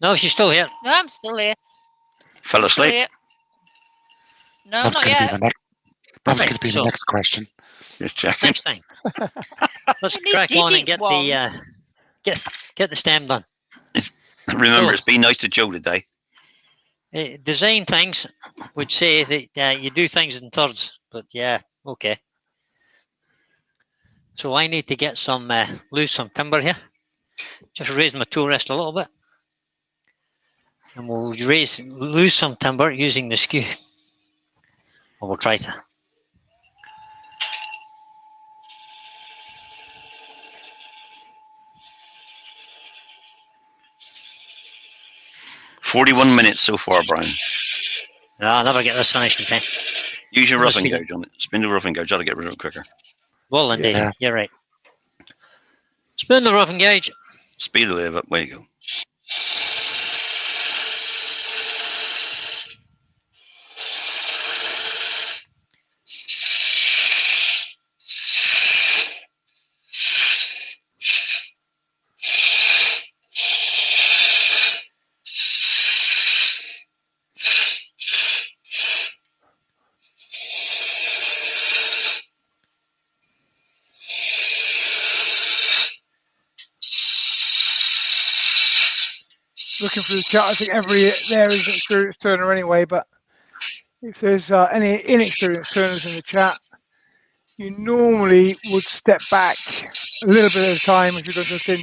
No, she's still here. No, I'm still here. Fell Still asleep. here. No, That was not going to be yet. my next. That was Right, going to be so- my next question. Just checking. Next time. Let's Only crack did on and it get once. the get the stem done. Remember, So- it's been nice to Joe today. Design things would say that you do things in thirds, but yeah, okay. So I need to get some lose some timber here. Just raise my tool rest a little bit, and we'll lose some timber using the skew. Or we'll try to. $41 so far, Brian. No, I'll never get this finished in time. Use your Must roughing be- gouge on it. Spin the roughing gouge. That'll get rid of it quicker. Well, indeed, Yeah. you're right. Spin the roughing gauge. Speed of the up. Way you go. Looking through the chat, I think every there is an experienced turner anyway, but if there's any inexperienced turners in the chat, you normally would step back a little bit at a time if you're going to a thin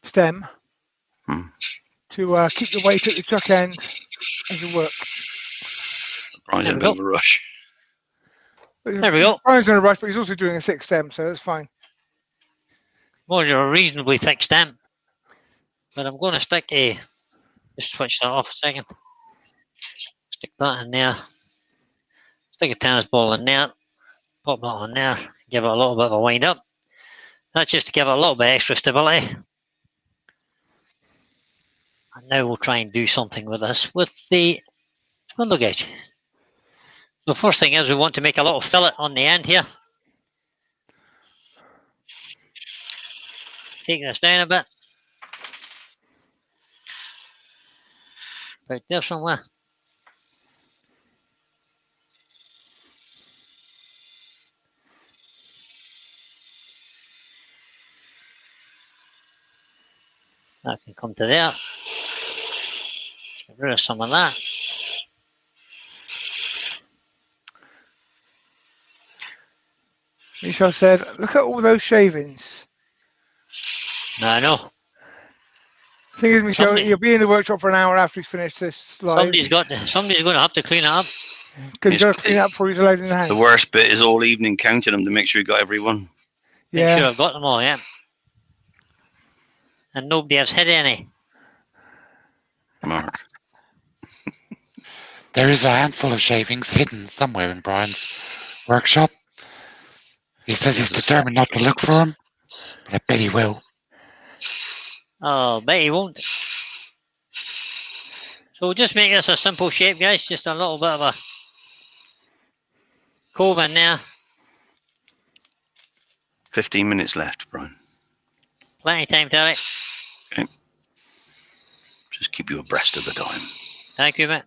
stem to keep the weight at the chuck end as you work. Brian's in a There we bit of a rush. There we go. Brian's in a rush, but he's also doing a 6 stem, so that's fine. Well, you're a reasonably thick stem. But I'm going to stick just switch that off a second. Stick that in there. Stick a tennis ball in there. Pop that on there. Give it a little bit of a wind up. That's just to give it a little bit extra stability. And now we'll try and do something with this with the spindle gauge. The first thing is we want to make a little fillet on the end here. Take this down a bit. Right there somewhere. That can come to there. Get rid of some of that. Michelle said, look at all those shavings. I know. Thing is, Michelle, Somebody- you'll be in the workshop for an hour after he's finished this live. Somebody's going to have to clean it up. Because you've got to clean up before he's allowed in the house. The worst bit is all evening counting them to make sure you got every one. Make Yeah. sure I've got them all, yeah. And nobody has hid any. Mark. There is a handful of shavings hidden somewhere in Brian's workshop. He says he's determined not to look for them, but I bet he will. Oh, bet he won't. So we'll just make this a simple shape, guys. Just a little bit of a cove in there. 15 minutes left, Brian. Plenty of time, Terry. Just keep you abreast of the time. Thank you, mate.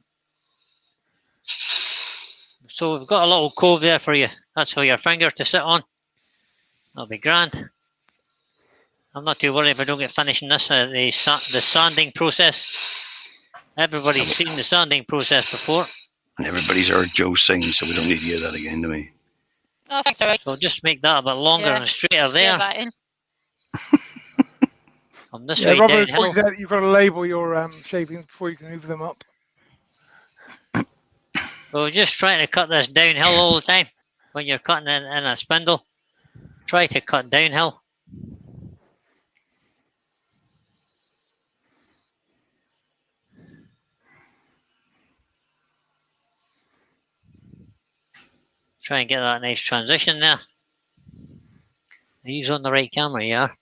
So we've got a little cove there for you. That's for your finger to sit on. That'll be grand. I'm not too worried if I don't get finishing this. The sanding process. Everybody's seen the sanding process before. And everybody's heard Joe sing, so we don't need to hear that again, do we? Oh, thanks, Eric. So just make that a bit longer Yeah. and straighter Get there. that in. From this Yeah, way Robert downhill. pointed out that you've got to label your shavings before you can move them up. So we're just trying to cut this downhill all the time. When you're cutting in a spindle, try to cut downhill. Try and get that nice transition there. Are you on the right camera? You are.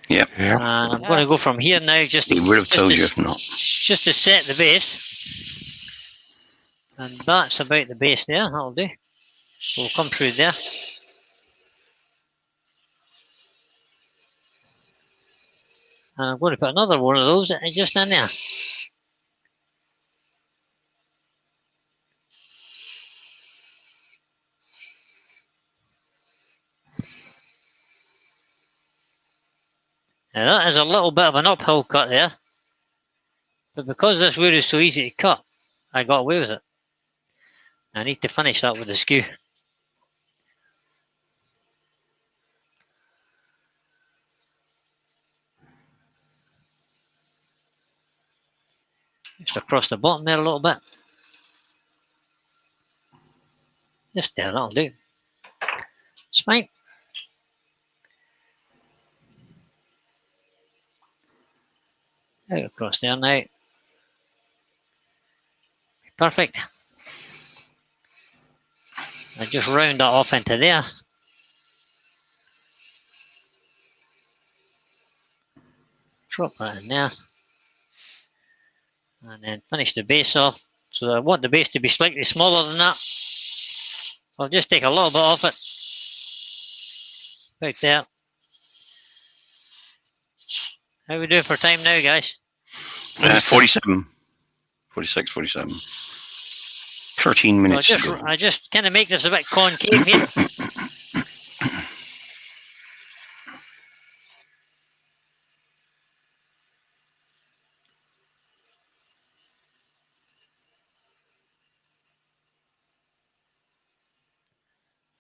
Yeah. And I'm going to go from here now just to, He would have just told to- you if not. just to set the base. And that's about the base there. That'll do. We'll come through there. And I'm going to put another one of those just in there. Now that is a little bit of an uphill cut there. But because this wood is so easy to cut, I got away with it. I need to finish that with the skew. Just across the bottom there a little bit. Just there, that'll do. It's fine. Out across there now. Perfect. I just round that off into there. Drop that in there. And then finish the base off. So I want the base to be slightly smaller than that. I'll just take a little bit off it. About there. How we doing for time now, guys? 47. 46, 47. 13 minutes to go. I just kind of make this a bit concave here.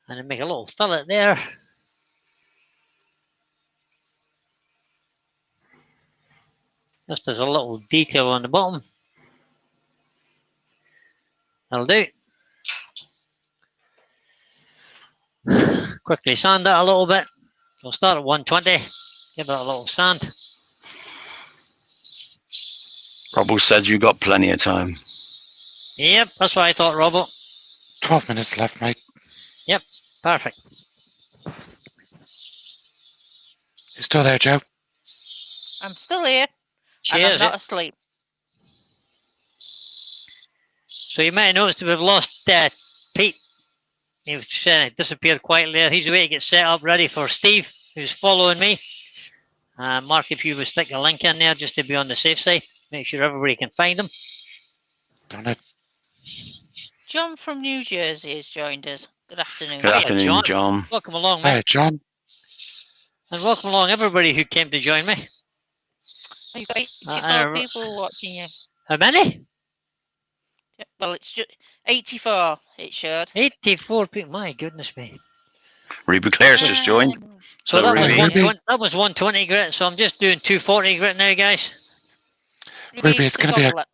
And then make a little fillet there. Just as a little detail on the bottom. That'll do. Quickly sand that a little bit. We'll start at 120. Give it a little sand. Robbo said you got plenty of time. Yep, that's what I thought, Robbo. 12 minutes left, mate. Yep, perfect. You still there, Joe? I'm still here. She and is. I'm not asleep. So you might have noticed that we've lost Pete. He was disappeared quietly there. He's away to get set up ready for Steve, who's following me. Mark, if you would stick a link in there just to be on the safe side, make sure everybody can find him. Done it. John from New Jersey has joined us. Good afternoon. Good afternoon, John. John. Welcome along, Hey, mate. John. And welcome along everybody who came to join me. You've got 84 people watching you. How many? Yeah, well, it's just 84, it showed. 84 people. My goodness me. Reba Claire's just joined. So Hello, that was Ruby. 120, that was 120 grit, so I'm just doing 240 grit now, guys. Ruby, it's going to be goblet.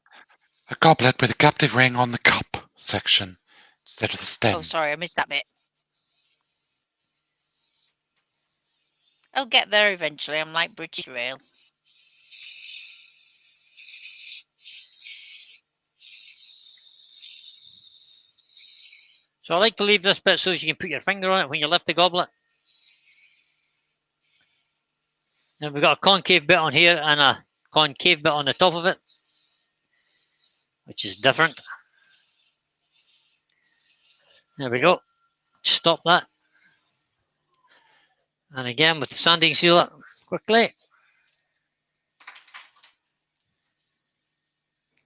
a goblet with a captive ring on the cup section instead of the stem. Oh, sorry, I missed that bit. I'll get there eventually. I'm like British Rail. So I like to leave this bit so you can put your finger on it when you lift the goblet. And we've got a concave bit on here and a concave bit on the top of it, which is different. There we go. Stop that. And again with the sanding sealer, quickly.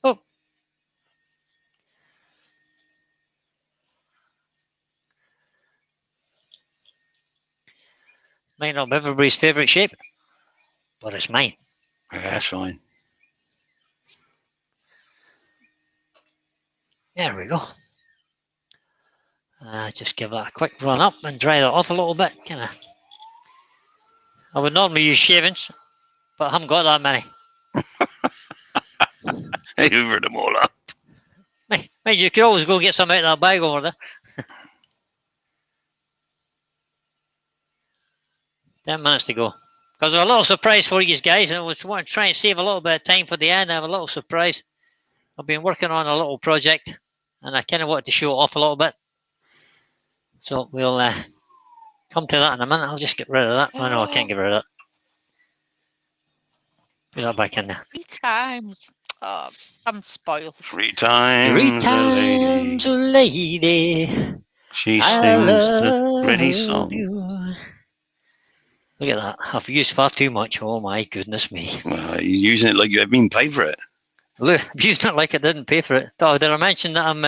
Oh. Might not be everybody's favourite shape, but it's mine. Yeah, that's fine. There we go. Just give that a quick run up and dry that off a little bit. I would normally use shavings, but I haven't got that many. Hey, hoovered them all up. Mind you could always go get some out of that bag over there. 10 minutes to go. Because there's a little surprise for you guys, and I was want to try and save a little bit of time for the end. I have a little surprise. I've been working on a little project, and I kind of wanted to show it off a little bit. So we'll come to that in a minute. I'll just get rid of that. Oh no, I can't get rid of that. Put that back in there. 3 times. Oh, I'm spoiled. Three times, Three a times lady. a lady. She I sings the pretty love song. you. Look at that. I've used far too much. Oh my goodness me. Well, you're using it like you haven't been paid for it. Look, I've used it like I didn't pay for it. Oh, did I mention that I'm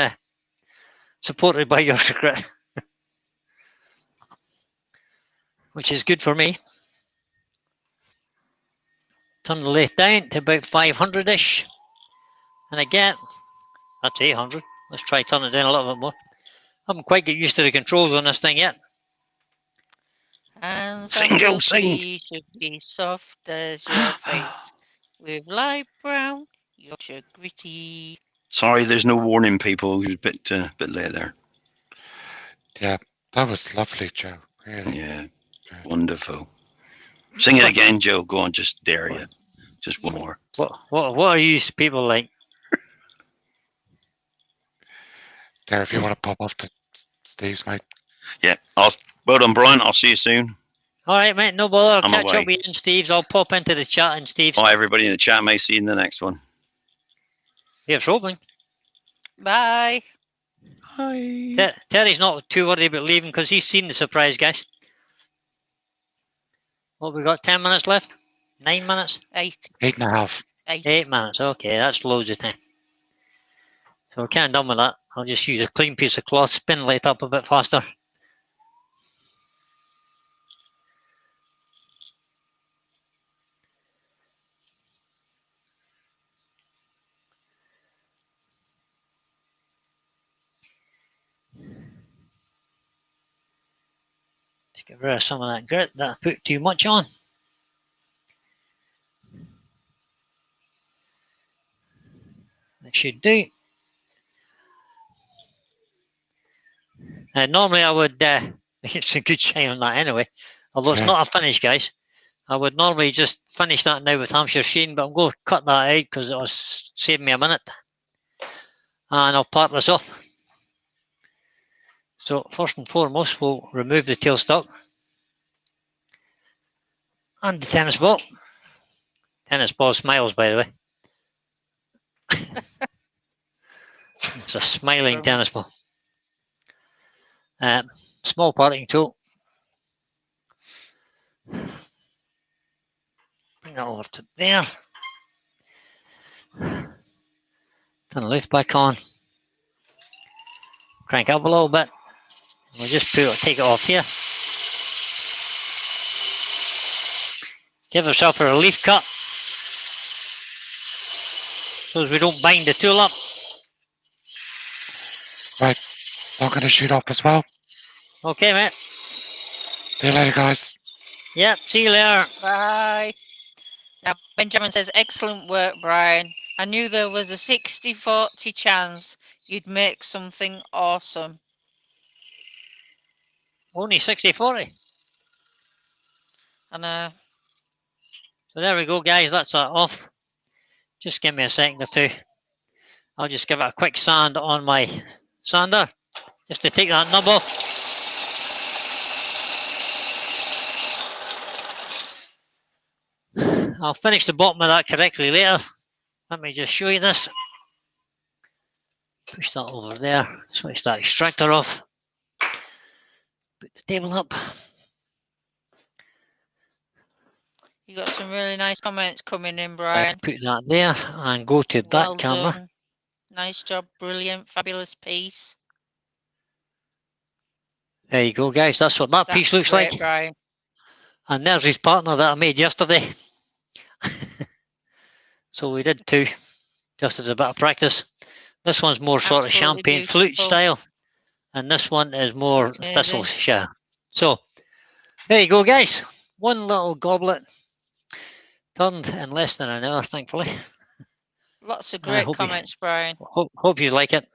supported by your secret? Which is good for me. Turn the lathe down to about 500-ish. And again, that's 800. Let's try turn it down a little bit more. I haven't quite got used to the controls on this thing yet. Hands Sing, that Joe, feel sing. pretty should be soft as your face. With light brown, you're gritty. Sorry, there's no warning, people. He was a bit late there. Yeah, that was lovely, Joe. Really. Yeah, wonderful. Sing it again, Joe. Go on, just dare you. Just one more. What are you people like? There, if you want to pop off to Steve's, mate. Yeah. Well done, Brian. I'll see you soon. All right, mate. No bother. I'll I'm catch away. up with you in Steve's. I'll pop into the chat in Steve's. Bye, everybody in the chat. May see you in the next one. Here's hoping. Bye. Bye. Terry's not too worried about leaving because he's seen the surprise, guys. What, we got 10 minutes left? 9 minutes? 8. 8.5. 8. 8 minutes. Okay, that's loads of time. So we're kind of done with that. I'll just use a clean piece of cloth, spin it up a bit faster. Just get rid of some of that grit that I put too much on. That should do. Normally I would, it's a good shine on that anyway, although it's Yeah. not a finish, guys. I would normally just finish that now with Hampshire Sheen, but I'm going to cut that out because it'll save me a minute. And I'll part this off. So first and foremost, we'll remove the tailstock and the tennis ball. Tennis ball smiles, by the way. It's a smiling tennis ball. Small parting tool. Bring that over to there. Turn the lathe back on. Crank up a little bit. We'll just take it off here. Give yourself a relief cut so as we don't bind the tool up. Right, I'm going to shoot off as well. Okay, mate. See you later, guys. Yep, see you later. Bye. Now, Benjamin says, excellent work, Brian. I knew there was a 60-40 chance you'd make something awesome. Only 60-40. And So there we go, guys. That's that off. Just give me a second or two. I'll just give it a quick sand on my sander just to take that nub off. I'll finish the bottom of that correctly later. Let me just show you this. Push that over there. Switch that extractor off. Put the table up. you got some really nice comments coming in, Brian. Put that there and go to that Well camera. done. Nice job. Brilliant. Fabulous piece. There you go, guys. That's what that That's piece looks great, like. Brian. And there's his partner that I made yesterday. So we did two, just as a bit of practice. This one's more sort of Absolutely champagne flute beautiful. style. And this one is more Amazing. thistle shell. So there you go, guys. One little goblet turned in less than an hour, thankfully. Lots of I great hope you- comments, Brian. Hope you like it.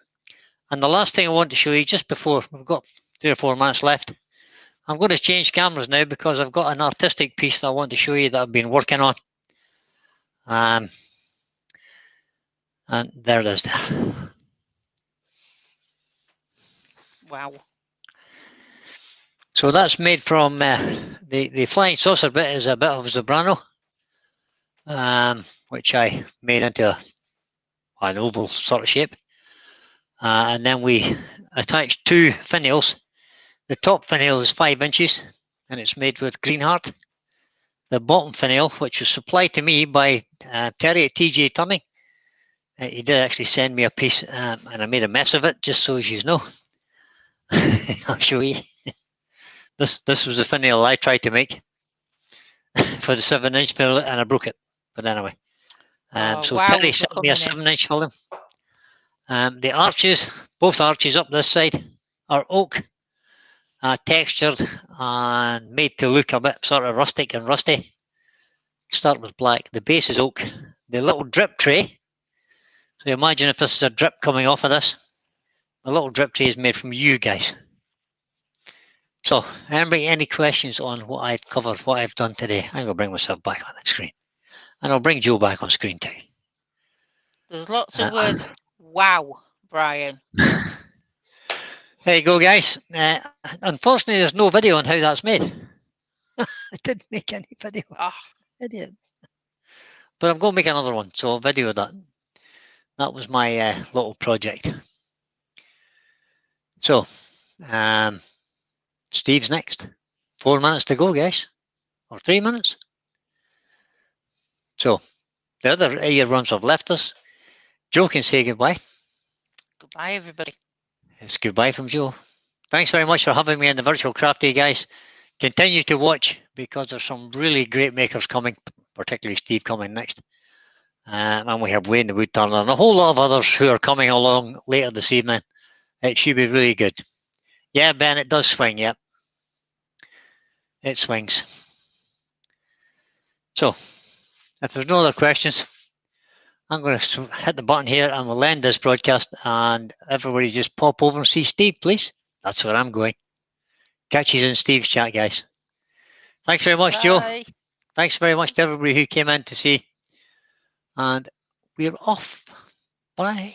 And the last thing I want to show you, just before we've got 3 or 4 minutes left, I'm going to change cameras now because I've got an artistic piece that I want to show you that I've been working on. And there it is there. Wow. So that's made from the flying saucer bit is a bit of Zebrano, which I made into an oval sort of shape. And then we attach 2 finials. The top finial is 5 inches and it's made with green heart. The bottom finial, which was supplied to me by Terry at TJ Turning, he did actually send me a piece and I made a mess of it, just so as you know. I'll show you. This was the finial I tried to make for the 7-inch finial and I broke it. But anyway. So wow, Terry for sent me a coming in. 7-inch finial. The arches, both arches up this side, are oak, textured and made to look a bit sort of rustic and rusty. Start with black. The base is oak. The little drip tray. So imagine if this is a drip coming off of this. The little drip tray is made from you guys. So, anybody, any questions on what I've covered, what I've done today? I'm going to bring myself back on the screen. And I'll bring Joe back on screen too. There's lots of words. Wow, Brian. There you go, guys. Unfortunately, there's no video on how that's made. I didn't make any video. Oh, Idiot. But I'm going to make another one, so I'll video that. That was my little project. So, Steve's next. 4 minutes to go, guys. Or 3 minutes. So, the other air runs have left us. Joe can say goodbye. goodbye, everybody. It's goodbye from Joe. Thanks very much for having me on the Virtual Crafty, guys. Continue to watch because there's some really great makers coming, particularly Steve coming next. And we have Wayne the Woodturner and a whole lot of others who are coming along later this evening. It should be really good. Yeah, Ben, it does swing, yep. It swings. So, if there's no other questions, I'm going to hit the button here and we'll end this broadcast and everybody just pop over and see Steve, please. That's where I'm going. Catch you in Steve's chat, guys. Thanks very much, Joe. Bye. Thanks very much to everybody who came in to see. And we're off. Bye.